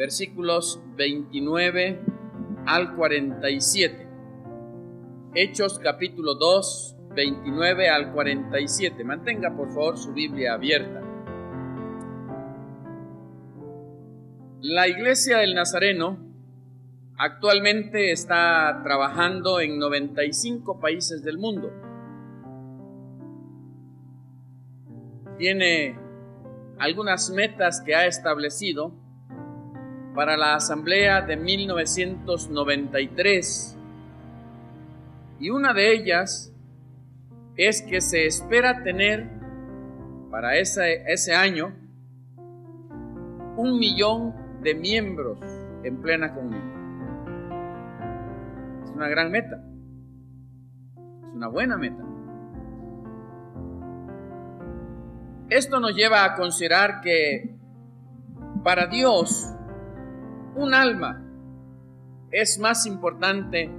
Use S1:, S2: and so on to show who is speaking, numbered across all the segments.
S1: versículos 29 al 47. Hechos capítulo 2, 29 al 47. Mantenga por favor su Biblia abierta. La Iglesia del Nazareno actualmente está trabajando en 95 países del mundo. Tiene algunas metas que ha establecido para la asamblea de 1993. Y una de ellas es que se espera tener para ese año 1 millón de miembros en plena comunión. Es una gran meta. Es una buena meta. Esto nos lleva a considerar que para Dios un alma es más importante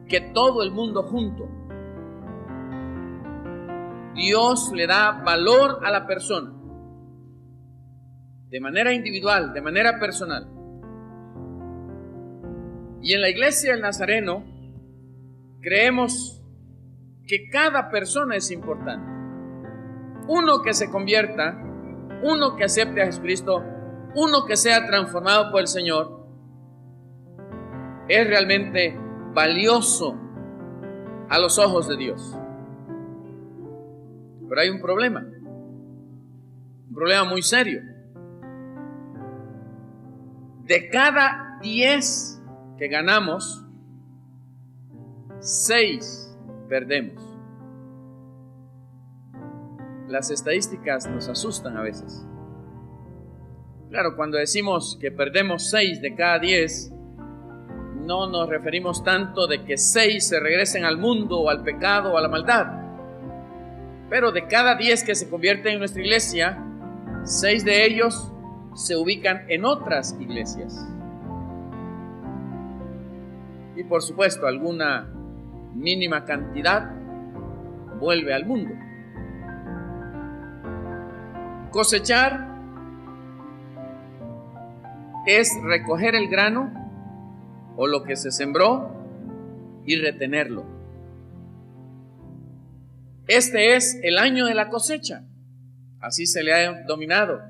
S1: que todo el mundo junto. Dios le da valor a la persona de manera individual, de manera personal. Y en la Iglesia del Nazareno creemos que cada persona es importante. Uno que se convierta, uno que acepte a Jesucristo, uno que sea transformado por el Señor, es realmente valioso a los ojos de Dios. Pero hay un problema muy serio. De cada 10 que ganamos, 6 perdemos. Las estadísticas nos asustan a veces. Claro, cuando decimos que perdemos 6 de cada 10, no nos referimos tanto de que 6 se regresen al mundo o al pecado o a la maldad. Pero de cada 10 que se convierten en nuestra iglesia, 6 de ellos se ubican en otras iglesias. Y por supuesto, alguna mínima cantidad vuelve al mundo. Cosechar es recoger el grano o lo que se sembró y retenerlo. Este es el año de la cosecha, así se le ha denominado.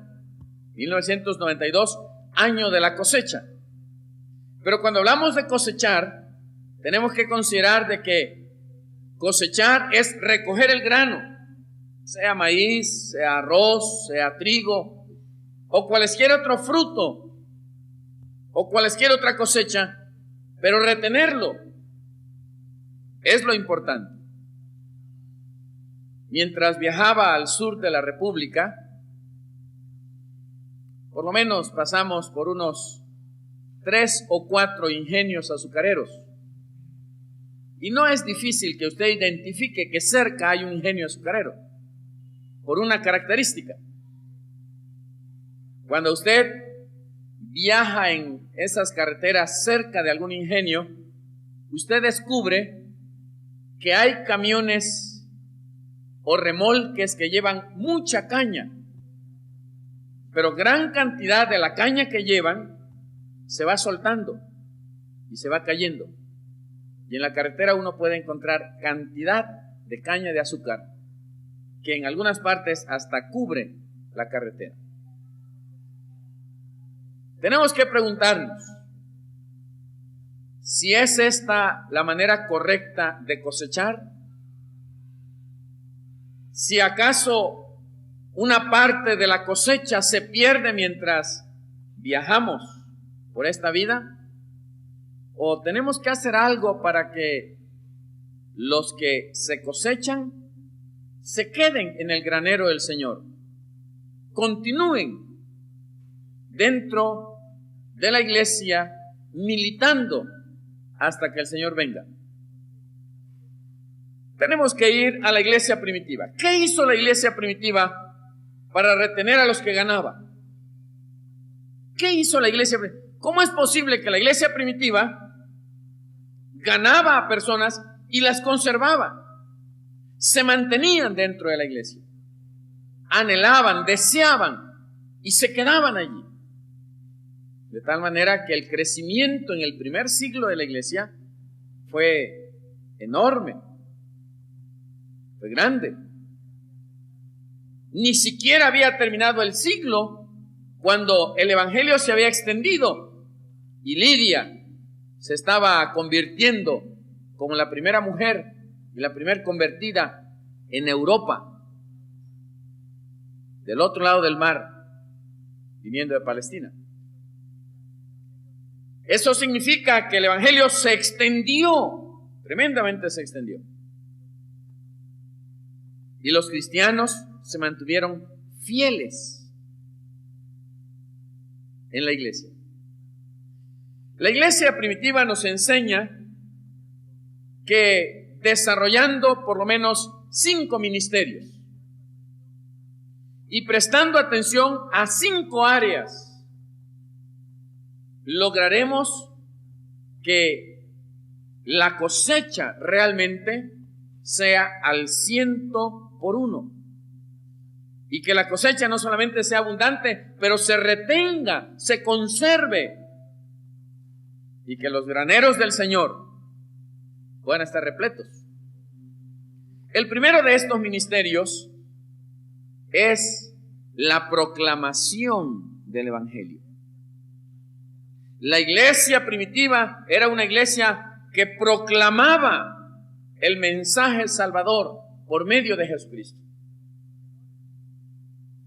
S1: 1992, año de la cosecha. Pero cuando hablamos de cosechar, tenemos que considerar de que cosechar es recoger el grano, sea maíz, sea arroz, sea trigo, o cualquier otro fruto, o cualquier otra cosecha, pero retenerlo es lo importante. Mientras viajaba al sur de la República, por lo menos pasamos por unos 3 o 4 ingenios azucareros. Y no es difícil que usted identifique que cerca hay un ingenio azucarero, por una característica. Cuando usted viaja en esas carreteras cerca de algún ingenio, usted descubre que hay camiones o remolques que llevan mucha caña, pero gran cantidad de la caña que llevan se va soltando y se va cayendo. Y en la carretera uno puede encontrar cantidad de caña de azúcar que en algunas partes hasta cubre la carretera. Tenemos que preguntarnos si es esta la manera correcta de cosechar. Si acaso una parte de la cosecha se pierde mientras viajamos por esta vida, o tenemos que hacer algo para que los que se cosechan se queden en el granero del Señor, continúen dentro de la iglesia militando hasta que el Señor venga. Tenemos que ir a la iglesia primitiva. ¿Qué hizo la iglesia primitiva para retener a los que ganaba? ¿Qué hizo la iglesia primitiva? ¿Cómo es posible que la iglesia primitiva ganaba a personas y las conservaba? Se mantenían dentro de la iglesia, anhelaban, deseaban y se quedaban allí. De tal manera que el crecimiento en el primer siglo de la iglesia fue enorme, fue grande. Ni siquiera había terminado el siglo cuando el evangelio se había extendido y Lidia se estaba convirtiendo como la primera mujer y la primera convertida en Europa, del otro lado del mar, viniendo de Palestina. Eso significa que el evangelio se extendió, tremendamente se extendió. Y los cristianos se mantuvieron fieles en la iglesia. La iglesia primitiva nos enseña que desarrollando por lo menos 5 ministerios y prestando atención a 5 áreas, lograremos que la cosecha realmente sea al 100%. Y que la cosecha no solamente sea abundante, pero se retenga, se conserve. Y que los graneros del Señor puedan estar repletos. El primero de estos ministerios es la proclamación del evangelio. La iglesia primitiva era una iglesia que proclamaba el mensaje salvador por medio de Jesucristo.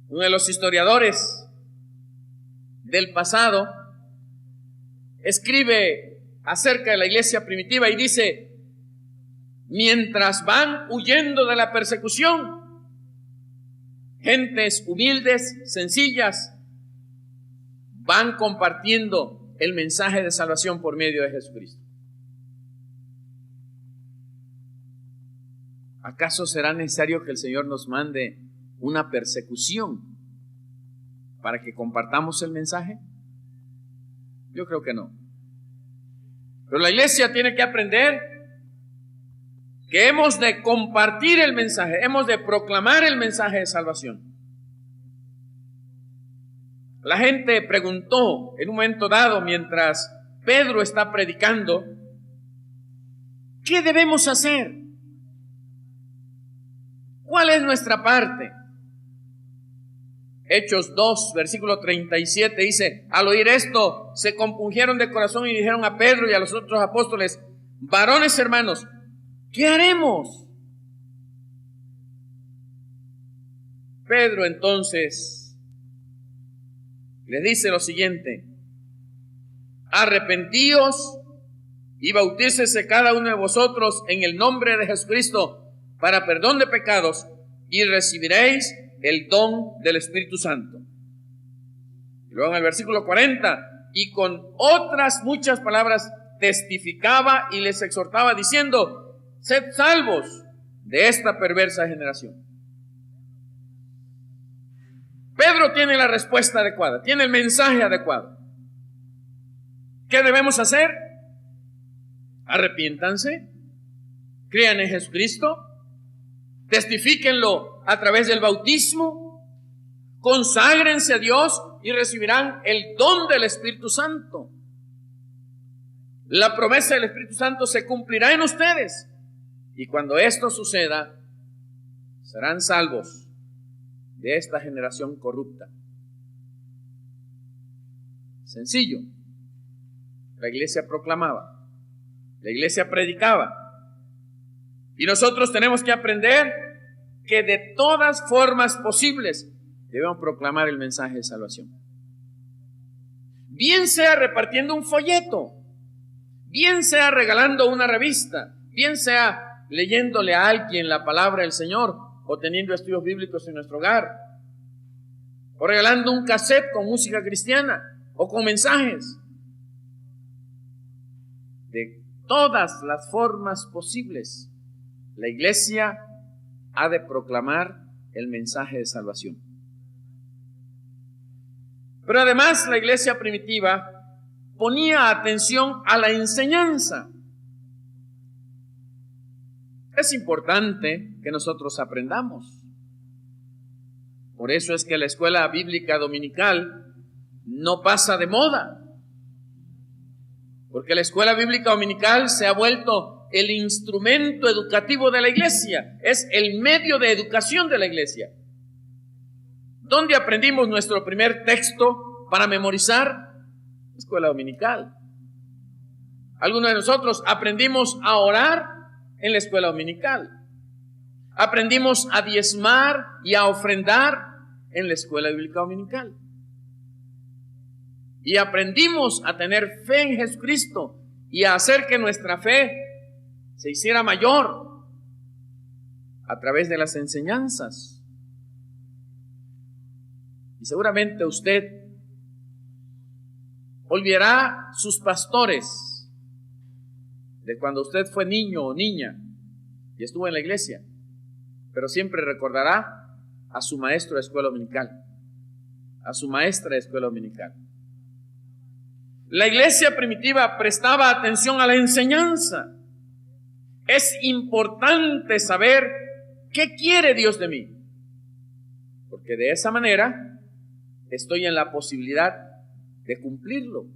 S1: Uno de los historiadores del pasado escribe acerca de la iglesia primitiva y dice: mientras van huyendo de la persecución, gentes humildes, sencillas, van compartiendo el mensaje de salvación por medio de Jesucristo. ¿Acaso será necesario que el Señor nos mande una persecución para que compartamos el mensaje? Yo creo que no. Pero la iglesia tiene que aprender que hemos de compartir el mensaje, hemos de proclamar el mensaje de salvación. La gente preguntó en un momento dado, mientras Pedro está predicando, ¿qué debemos hacer? ¿Cuál es nuestra parte? Hechos 2, versículo 37 dice: al oír esto, se compungieron de corazón y dijeron a Pedro y a los otros apóstoles: varones hermanos, ¿qué haremos? Pedro entonces les dice lo siguiente: arrepentíos y bautícese cada uno de vosotros en el nombre de Jesucristo para perdón de pecados y recibiréis el don del Espíritu Santo. Y luego en el versículo 40, y con otras muchas palabras testificaba y les exhortaba diciendo: sed salvos de esta perversa generación. Pedro tiene la respuesta adecuada, tiene el mensaje adecuado. ¿Qué debemos hacer? Arrepiéntanse, crean en Jesucristo, testifíquenlo a través del bautismo, conságrense a Dios y recibirán el don del Espíritu Santo. La promesa del Espíritu Santo se cumplirá en ustedes, y cuando esto suceda, serán salvos de esta generación corrupta. Sencillo. La iglesia proclamaba, la iglesia predicaba, y nosotros tenemos que aprender que de todas formas posibles debemos proclamar el mensaje de salvación. Bien sea repartiendo un folleto, bien sea regalando una revista, bien sea leyéndole a alguien la palabra del Señor, o teniendo estudios bíblicos en nuestro hogar, o regalando un cassette con música cristiana, o con mensajes. De todas las formas posibles, la iglesia ha de proclamar el mensaje de salvación. Pero además la iglesia primitiva ponía atención a la enseñanza. Es importante que nosotros aprendamos. Por eso es que la escuela bíblica dominical no pasa de moda. Porque la escuela bíblica dominical se ha vuelto el instrumento educativo de la iglesia, es el medio de educación de la iglesia. ¿Dónde aprendimos nuestro primer texto para memorizar? Escuela dominical. Algunos de nosotros aprendimos a orar en la escuela dominical. Aprendimos a diezmar y a ofrendar en la escuela bíblica dominical. Y aprendimos a tener fe en Jesucristo y a hacer que nuestra fe se hiciera mayor a través de las enseñanzas. Y seguramente usted olvidará sus pastores de cuando usted fue niño o niña y estuvo en la iglesia, pero siempre recordará a su maestro de escuela dominical, a su maestra de escuela dominical. La iglesia primitiva prestaba atención a la enseñanza. Es importante saber qué quiere Dios de mí, porque de esa manera estoy en la posibilidad de cumplirlo.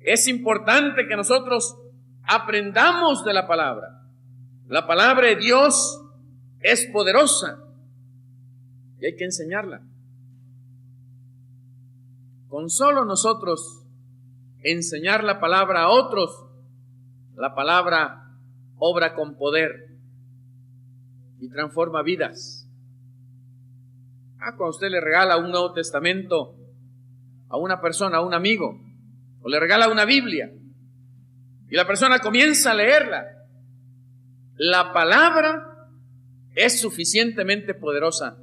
S1: Es importante que nosotros aprendamos de la palabra. La palabra de Dios es poderosa y hay que enseñarla. Con solo nosotros enseñar la palabra a otros, la palabra obra con poder y transforma vidas. Cuando usted le regala un Nuevo Testamento a una persona, a un amigo, o le regala una Biblia, y la persona comienza a leerla, la palabra es suficientemente poderosa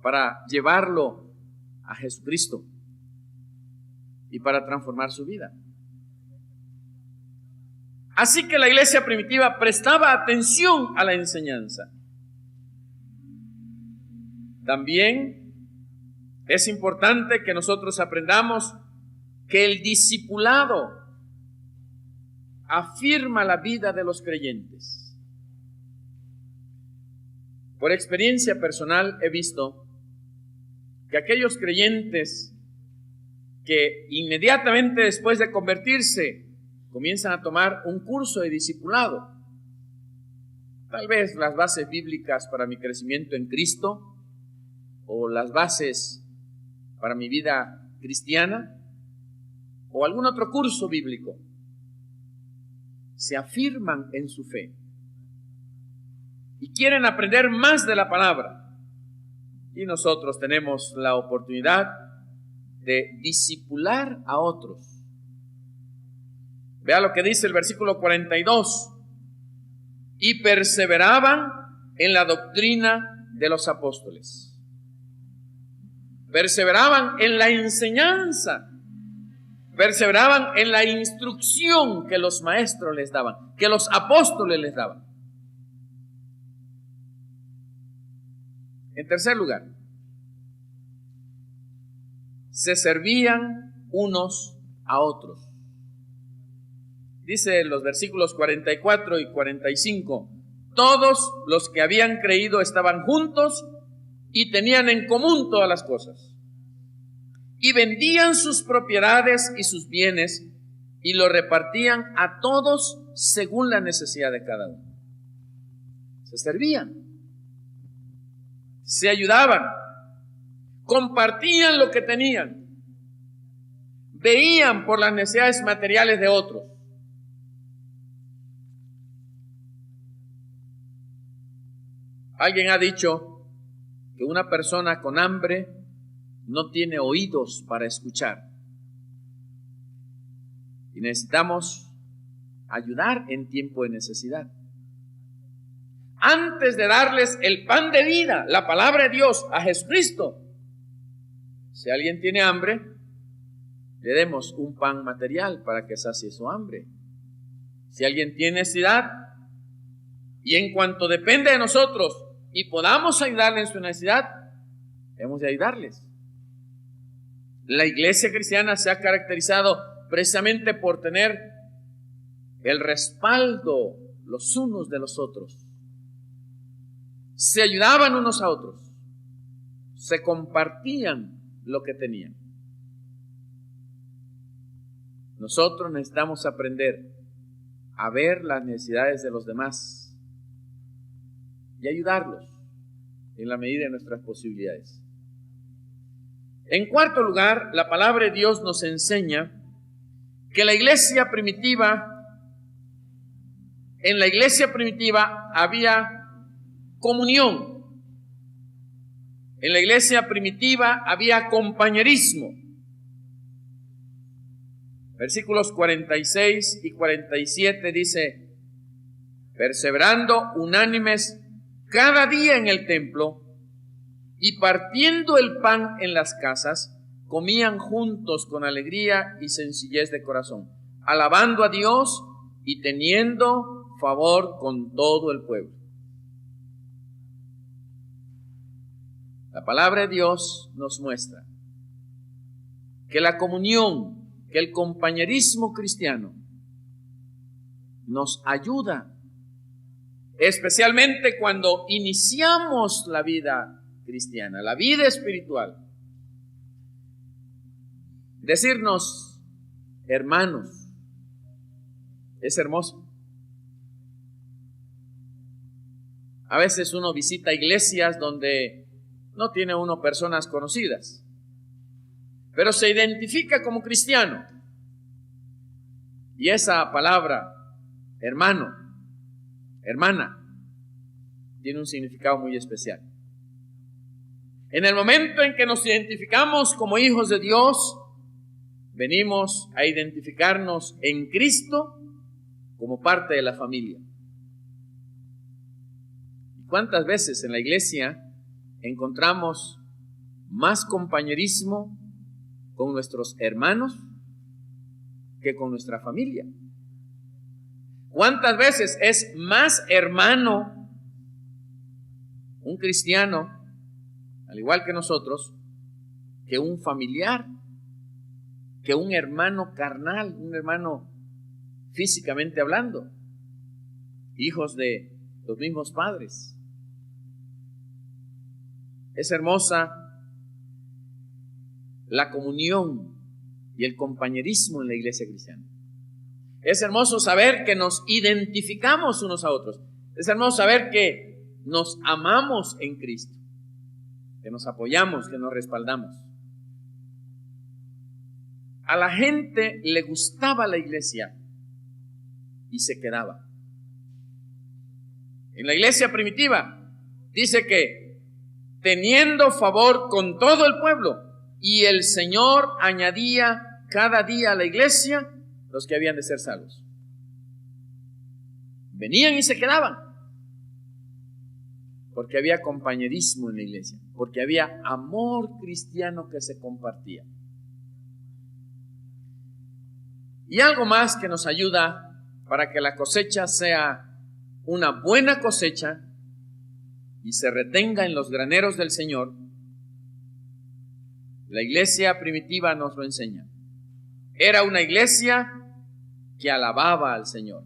S1: para llevarlo a Jesucristo y para transformar su vida. Así que la iglesia primitiva prestaba atención a la enseñanza. También es importante que nosotros aprendamos que el discipulado afirma la vida de los creyentes. Por experiencia personal he visto que aquellos creyentes que inmediatamente después de convertirse comienzan a tomar un curso de discipulado, tal vez las bases bíblicas para mi crecimiento en Cristo o las bases para mi vida cristiana o algún otro curso bíblico, se afirman en su fe y quieren aprender más de la palabra, y nosotros tenemos la oportunidad de discipular a otros. Vea lo que dice el versículo 42. Y perseveraban en la doctrina de los apóstoles. Perseveraban en la enseñanza. Perseveraban en la instrucción que los maestros les daban, que los apóstoles les daban. En tercer lugar, se servían unos a otros. Dice en los versículos 44 y 45, todos los que habían creído estaban juntos y tenían en común todas las cosas. Y vendían sus propiedades y sus bienes y lo repartían a todos según la necesidad de cada uno. Se servían, se ayudaban, compartían lo que tenían, veían por las necesidades materiales de otros. Alguien ha dicho que una persona con hambre no tiene oídos para escuchar. Y necesitamos ayudar en tiempo de necesidad. Antes de darles el pan de vida, la palabra de Dios, a Jesucristo, si alguien tiene hambre, le demos un pan material para que sacie su hambre. Si alguien tiene necesidad, y en cuanto depende de nosotros y podamos ayudarle en su necesidad, hemos de ayudarles. La iglesia cristiana se ha caracterizado precisamente por tener el respaldo los unos de los otros. Se ayudaban unos a otros, se compartían lo que tenían. nosotros necesitamos aprender a ver las necesidades de los demás y ayudarlos en la medida de nuestras posibilidades. En cuarto lugar, la palabra de Dios nos enseña que en la iglesia primitiva había comunión. En la iglesia primitiva había compañerismo. Versículos 46 y 47 dice: perseverando unánimes cada día en el templo y partiendo el pan en las casas, comían juntos con alegría y sencillez de corazón, alabando a Dios y teniendo favor con todo el pueblo. La palabra de Dios nos muestra que la comunión, que el compañerismo cristiano nos ayuda, especialmente cuando iniciamos la vida cristiana, la vida espiritual. Decirnos hermanos es hermoso. A veces uno visita iglesias donde no tiene uno personas conocidas, pero se identifica como cristiano. Y esa palabra, hermano, hermana, tiene un significado muy especial. En el momento en que nos identificamos como hijos de Dios, venimos a identificarnos en Cristo como parte de la familia. ¿Cuántas veces en la iglesia encontramos más compañerismo con nuestros hermanos que con nuestra familia? ¿Cuántas veces es más hermano un cristiano, al igual que nosotros, que un familiar, que un hermano carnal, un hermano físicamente hablando, hijos de los mismos padres? Es hermosa la comunión y el compañerismo en la iglesia cristiana. Es hermoso saber que nos identificamos unos a otros. Es hermoso saber que nos amamos en Cristo, que nos apoyamos, que nos respaldamos. A la gente le gustaba la iglesia y se quedaba. En la iglesia primitiva dice que teniendo favor con todo el pueblo, y el Señor añadía cada día a la iglesia los que habían de ser salvos. Venían y se quedaban, porque había compañerismo en la iglesia, porque había amor cristiano que se compartía. Y algo más que nos ayuda para que la cosecha sea una buena cosecha y se retenga en los graneros del Señor, la iglesia primitiva nos lo enseña. Era una iglesia que alababa al Señor.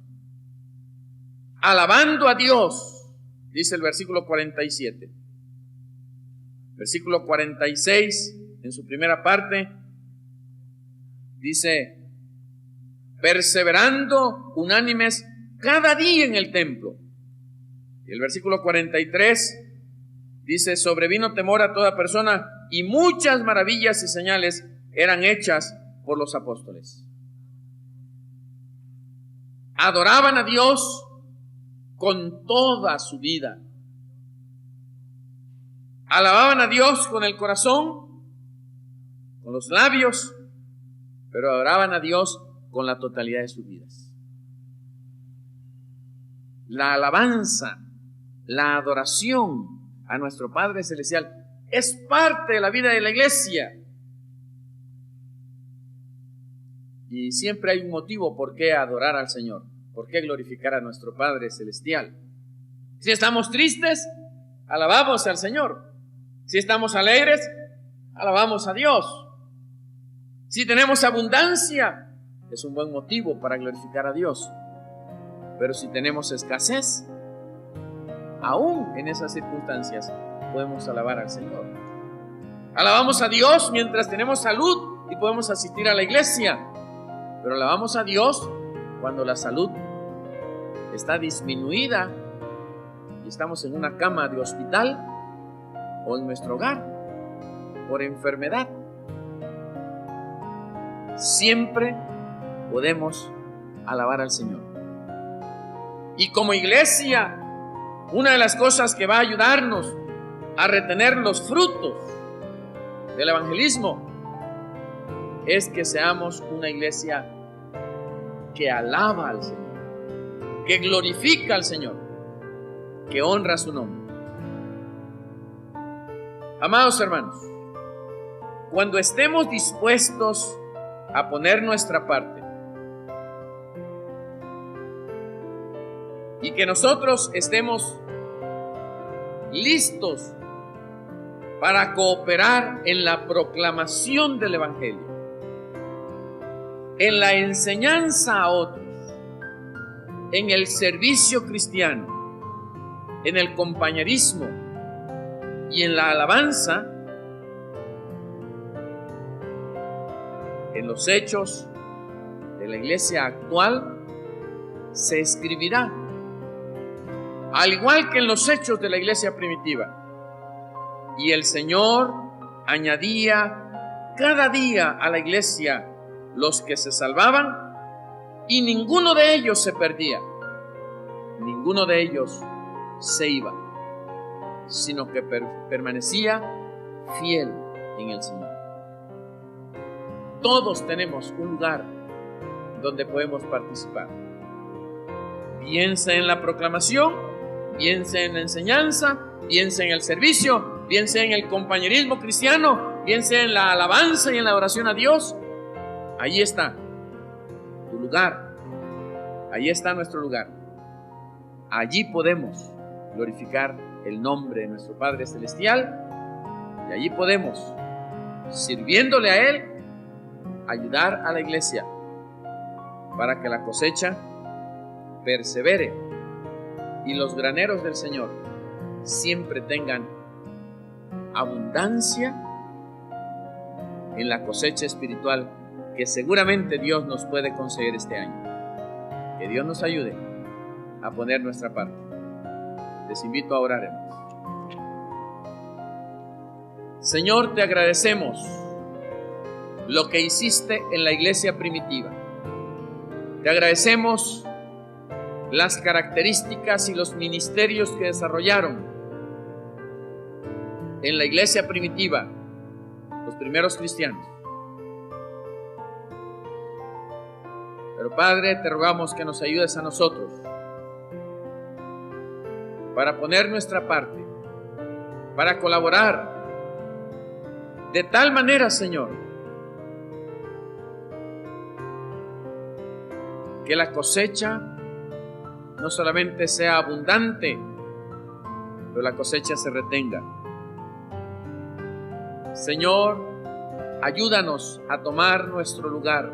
S1: Alabando a Dios, dice el versículo 47. Versículo 46, en su primera parte, dice: perseverando unánimes cada día en el templo. Y el versículo 43 dice: sobrevino temor a toda persona y muchas maravillas y señales eran hechas por los apóstoles. Adoraban a Dios con toda su vida. Alababan a Dios con el corazón, con los labios, pero adoraban a Dios con la totalidad de sus vidas. La alabanza, la adoración a nuestro Padre Celestial es parte de la vida de la iglesia. Y siempre hay un motivo por qué adorar al Señor, por qué glorificar a nuestro Padre Celestial. Si estamos tristes, alabamos al Señor. Si estamos alegres, alabamos a Dios. Si tenemos abundancia, es un buen motivo para glorificar a Dios. Pero si tenemos escasez, aún en esas circunstancias podemos alabar al Señor. Alabamos a Dios mientras tenemos salud y podemos asistir a la iglesia. Pero alabamos a Dios cuando la salud está disminuida y estamos en una cama de hospital o en nuestro hogar por enfermedad. Siempre podemos alabar al Señor. Y como iglesia, una de las cosas que va a ayudarnos a retener los frutos del evangelismo es que seamos una iglesia que alaba al Señor, que glorifica al Señor, que honra su nombre. Amados hermanos, cuando estemos dispuestos a poner nuestra parte y que nosotros estemos listos para cooperar en la proclamación del evangelio, en la enseñanza a otros, en el servicio cristiano, en el compañerismo y en la alabanza, en los hechos de la iglesia actual se escribirá, al igual que en los hechos de la iglesia primitiva. Y el Señor añadía cada día a la iglesia los que se salvaban, y ninguno de ellos se perdía, ninguno de ellos se iba, sino que permanecía fiel en el Señor. Todos tenemos un lugar donde podemos participar, bien sea en la proclamación, bien sea en la enseñanza, bien sea en el servicio, bien sea en el compañerismo cristiano, bien sea en la alabanza y en la oración a Dios. Allí está tu lugar, allí está nuestro lugar. Allí podemos glorificar el nombre de nuestro Padre Celestial, y allí podemos, sirviéndole a Él, ayudar a la iglesia para que la cosecha persevere y los graneros del Señor siempre tengan abundancia en la cosecha espiritual que seguramente Dios nos puede conceder este año. Que Dios nos ayude a poner nuestra parte. Les invito a orar, hermanos. Señor, te agradecemos lo que hiciste en la iglesia primitiva. Te agradecemos las características y los ministerios que desarrollaron en la iglesia primitiva los primeros cristianos. Pero Padre, te rogamos que nos ayudes a nosotros para poner nuestra parte, para colaborar de tal manera, Señor, que la cosecha no solamente sea abundante, pero la cosecha se retenga. Señor, ayúdanos a tomar nuestro lugar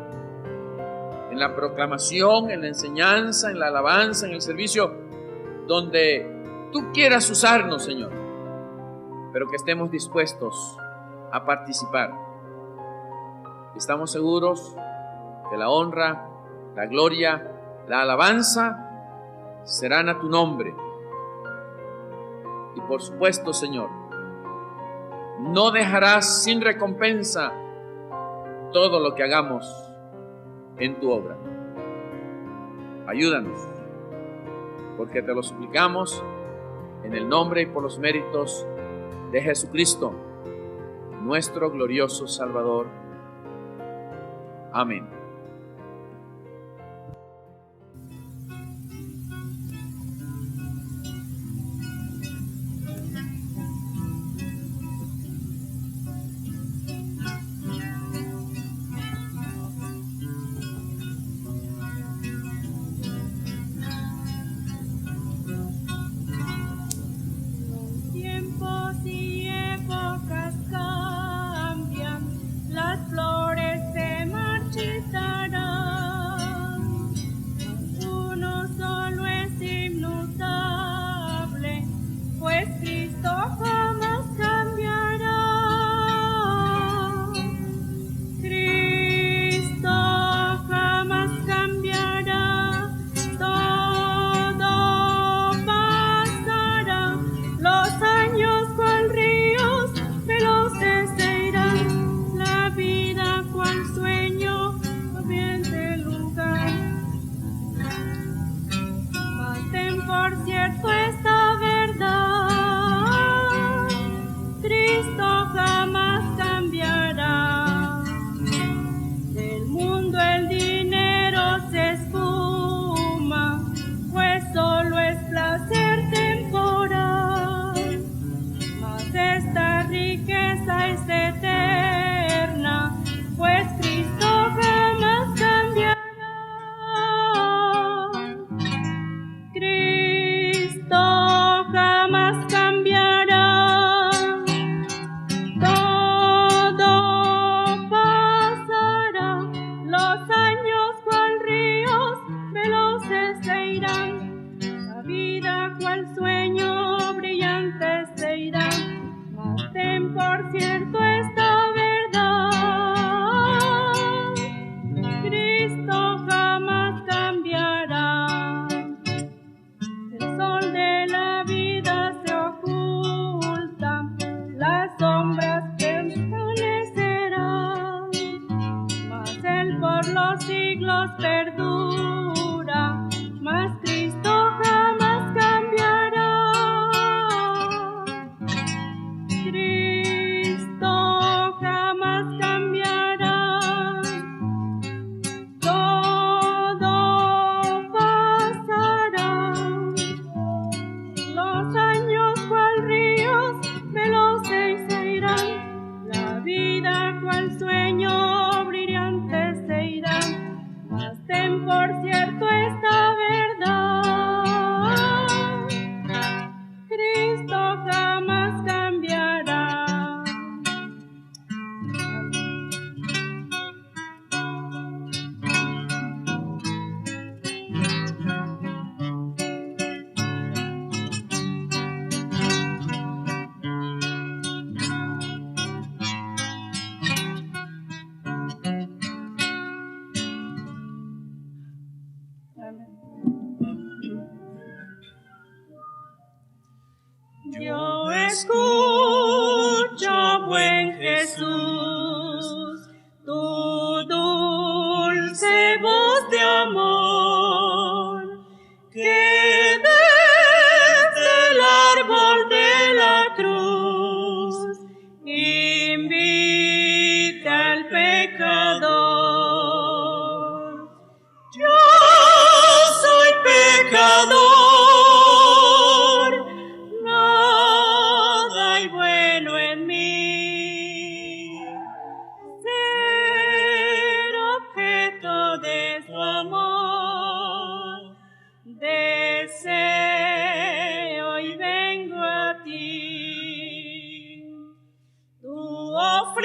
S1: en la proclamación, en la enseñanza, en la alabanza, en el servicio, donde tú quieras usarnos, Señor, pero que estemos dispuestos a participar. Estamos seguros que la honra, la gloria, la alabanza serán a tu nombre. Y por supuesto, Señor, no dejarás sin recompensa todo lo que hagamos en tu obra. Ayúdanos, porque te lo suplicamos en el nombre y por los méritos de Jesucristo, nuestro glorioso Salvador. Amén.
S2: Las flores se marchitan. por cierto esta verdad, Cristo jamás cambiará. Del mundo el dinero se esfuma, pues solo es placer temporal, mas esta riqueza es eterna, pues Cristo jamás cambiará. Cristo jamás cambiará. Todo pasará, los años cual ríos veloces se irán, la vida cual sueño brillante se irá. Mas ten por cierto esta verdad, Cristo jamás cambiará. El sol de la vida se oculta, las sombras permanecerán, mas Él por los siglos perdura, mas Cristo jamás cambiará. Cristo jamás cambiará. Todo pasará, los años cual ríos veloces se irán, la vida cual sueño brillante se irá. Mas ten por cierto esta verdad, Cristo jamás cambiará. Yo escucho, buen Jesús, tu dulce voz de amor, que desde el árbol de la cruz invita al pecador. Yo soy pecador. Deseo y vengo a ti. Tú ofreces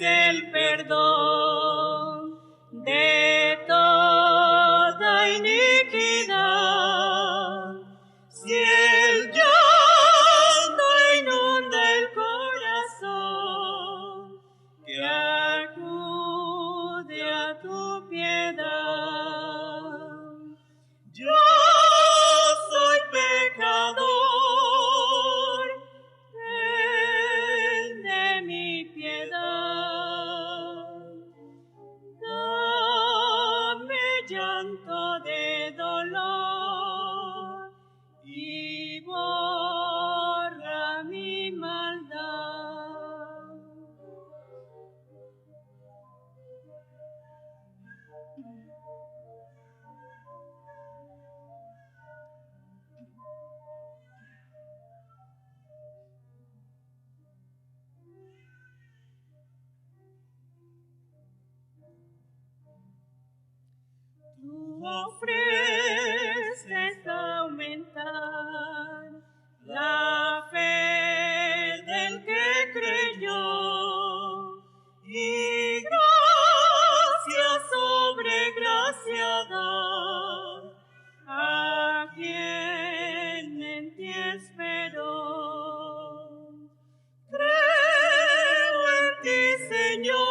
S2: el perdón de toda iniquidad. Si el llanto inunda el corazón, que acude a tu piedad. Yo soy pecador, ten de mi piedad. Dame llanto de dolor y borra mi maldad. Tú ofreces aumentar la fe del que creyó, y gracia sobre gracia dar a quien en ti esperó. Creo en ti, Señor.